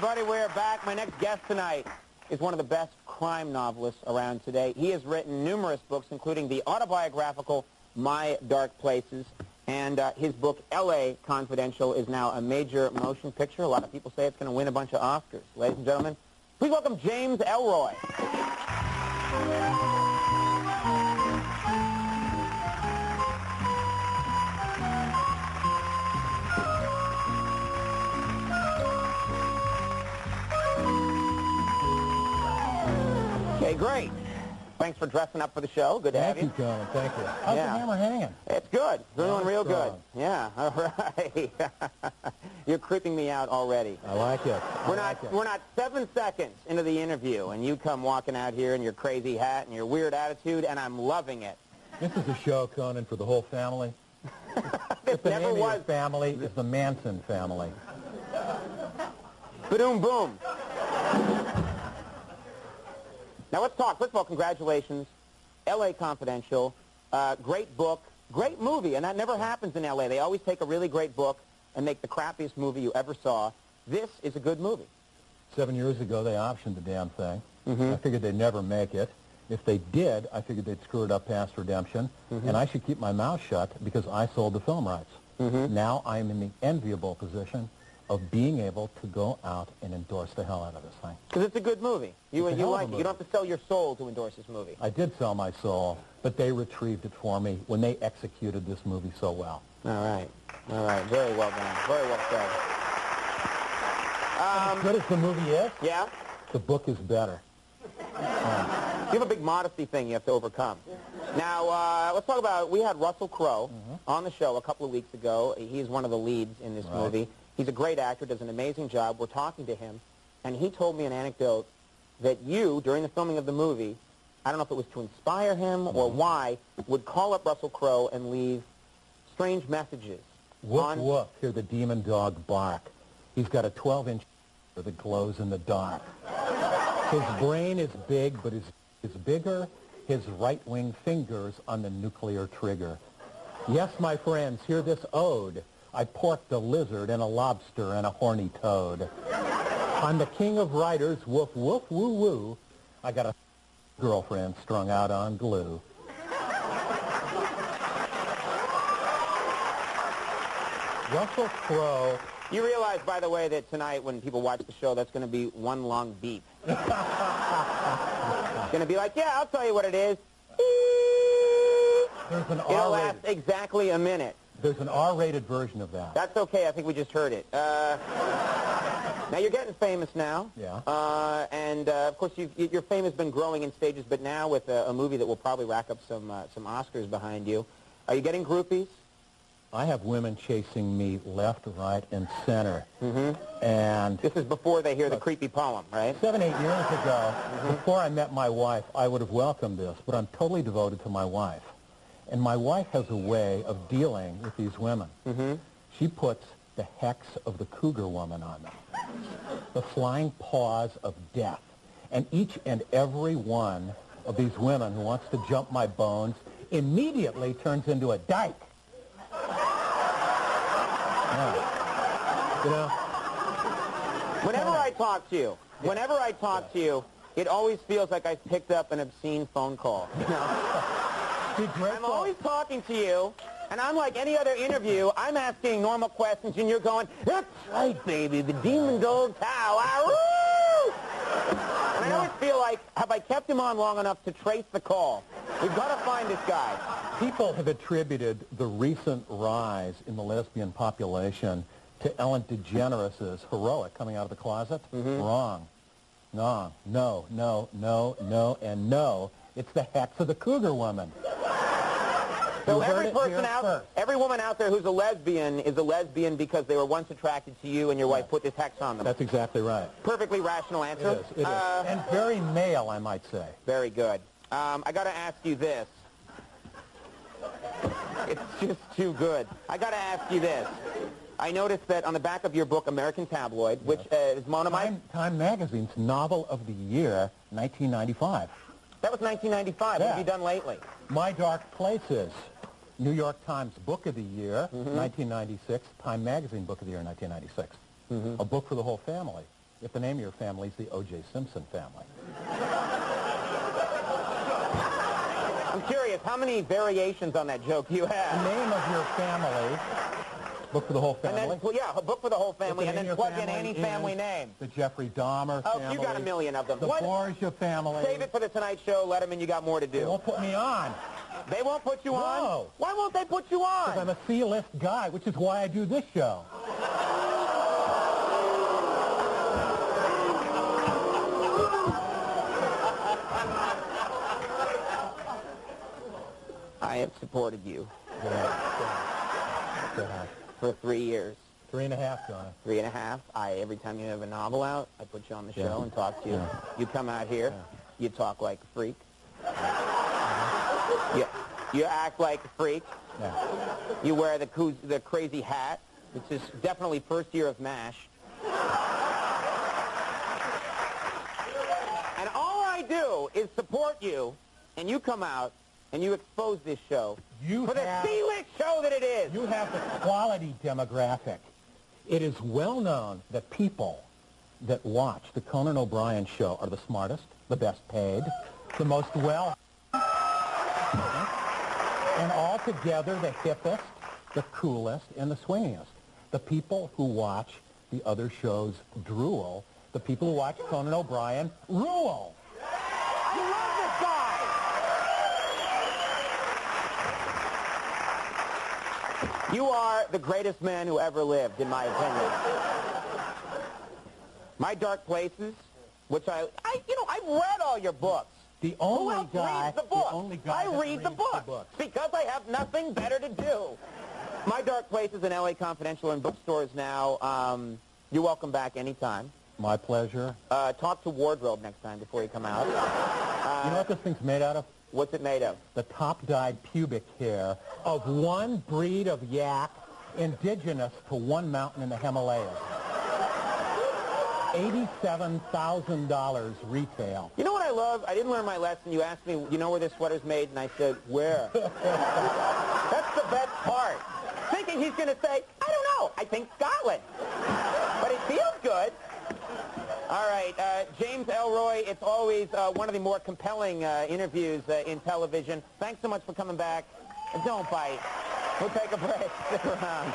everybody, we're back. My next guest tonight is one of the best crime novelists around today. He has written numerous books, including the autobiographical My Dark Places, and his book, L.A. Confidential, is now a major motion picture. A lot of people say it's going to win a bunch of Oscars. Ladies and gentlemen, please welcome James Ellroy. Okay, great. Thanks for dressing up for the show. Good to have you. Thank you, Conan. Thank you. How's the hammer hanging? It's good. Doing real good. Strong. Yeah, all right. You're creeping me out already. I like it. We're not 7 seconds into the interview, and you come walking out here in your crazy hat and your weird attitude, and I'm loving it. This is a show, Conan, for the whole family. This the never name was. of your family is the Manson family. Ba-doom boom. Now let's talk. First of all, congratulations. L.A. Confidential, great book, great movie, and that never happens in L.A. They always take a really great book and make the crappiest movie you ever saw. This is a good movie. 7 years ago, they optioned the damn thing. Mm-hmm. I figured they'd never make it. If they did, I figured they'd screw it up past redemption, and I should keep my mouth shut because I sold the film rights. Now I'm in the enviable position of being able to go out and endorse the hell out of this thing. Because it's a good movie. You like it. You don't have to sell your soul to endorse this movie. I did sell my soul, but they retrieved it for me when they executed this movie so well. All right. All right. Very well done. Very well said. As good as the movie is, Yeah? the book is better. You have a big modesty thing you have to overcome. Now, let's talk about, we had Russell Crowe on the show a couple of weeks ago. He's one of the leads in this movie. He's a great actor, does an amazing job. We're talking to him, and he told me an anecdote that you, during the filming of the movie, I don't know if it was to inspire him or why, would call up Russell Crowe and leave strange messages. Woof, woof, hear the demon dog bark. He's got a 12-inch that glows in the dark. His brain is big, but is bigger his right-wing fingers on the nuclear trigger. Yes, my friends, hear this ode. I porked a lizard and a lobster and a horny toad. I'm the king of writers, woof, woof, woo, woo. I got a girlfriend strung out on glue. Russell Crowe. You realize, by the way, that tonight when people watch the show, that's going to be one long beep. It's going to be like, yeah, I'll tell you what it is. There's an It'll last exactly a minute. There's an R-rated version of that. That's okay. I think we just heard it. Now, you're getting famous now. Yeah. And, of course, your fame has been growing in stages, but now with a movie that will probably rack up some Oscars behind you. Are you getting groupies? I have women chasing me left, right, and center. And this is before they hear the creepy poem, right? 7, 8 years ago, before I met my wife, I would have welcomed this, but I'm totally devoted to my wife. And my wife has a way of dealing with these women. She puts the hex of the cougar woman on them, the flying paws of death. And each and every one of these women who wants to jump my bones immediately turns into a dyke. You know? Whenever I talk to you, it always feels like I've picked up an obscene phone call. You know? I'm always talking to you, and unlike any other interview, I'm asking normal questions, and you're going, that's right, baby, the demon dog cow, ah, and I always feel like, have I kept him on long enough to trace the call? We've got to find this guy. People have attributed the recent rise in the lesbian population to Ellen DeGeneres' heroic coming out of the closet. Wrong. No, no, no, no, no, and no. It's the hex of the cougar woman. So every woman out there who's a lesbian is a lesbian because they were once attracted to you and your wife put this hex on them. That's exactly right. Perfectly rational answer. It is. And very male, I might say. Very good. I got to ask you this. It's just too good. I got to ask you this. I noticed that on the back of your book, American Tabloid, which is one of my... Time Magazine's Novel of the Year, 1995. That was 1995. What have you done lately? My Dark Places, New York Times Book of the Year, 1996. Time Magazine Book of the Year, 1996. A book for the whole family. if the name of your family is the O.J. Simpson family. I'm curious, how many variations on that joke you have? The name of your family, book for the whole family. And then, well, yeah, a book for the whole family, and then plug in any family name. The Jeffrey Dahmer family. Oh, you got a million of them. The Borgia family. Save it for the Tonight Show, Letterman, you got more to do. They won't put me on. They won't put you on? No. Why won't they put you on? Because I'm a C-list guy, which is why I do this show. I have supported you Go ahead. for 3 years. 3.5, Donna. 3.5. Every time you have a novel out, I put you on the show and talk to you. Yeah. You come out here, you talk like a freak. You act like a freak. Yeah. You wear the crazy hat, which is definitely first year of MASH. And all I do is support you, and you come out and you expose this show for the C-list show that it is. You have the quality demographic. It is well known that people that watch the Conan O'Brien show are the smartest, the best paid, the most well, and altogether the hippest, the coolest, and the swingiest. The people who watch the other shows drool. The people who watch Conan O'Brien rule. I love this guy. You are the greatest man who ever lived, in my opinion. My Dark Places, which I've read all your books. The only Who else guy, reads the books? the only guy I that read the reads books because I have nothing better to do. My Dark Places in L.A. Confidential in bookstores now. You're welcome back anytime. My pleasure. Talk to Wardrobe next time before you come out. You know what this thing's made out of? What's it made of? The top-dyed pubic hair of one breed of yak indigenous to one mountain in the Himalayas. $87,000 retail. You know what I love? I didn't learn my lesson. You asked me, you know where this sweater's made? And I said, where? That's the best part. Thinking he's going to say, I don't know. I think Scotland. But it feels good. All right, James Ellroy, it's always one of the more compelling interviews in television. Thanks so much for coming back. Don't bite. We'll take a break. Stick around.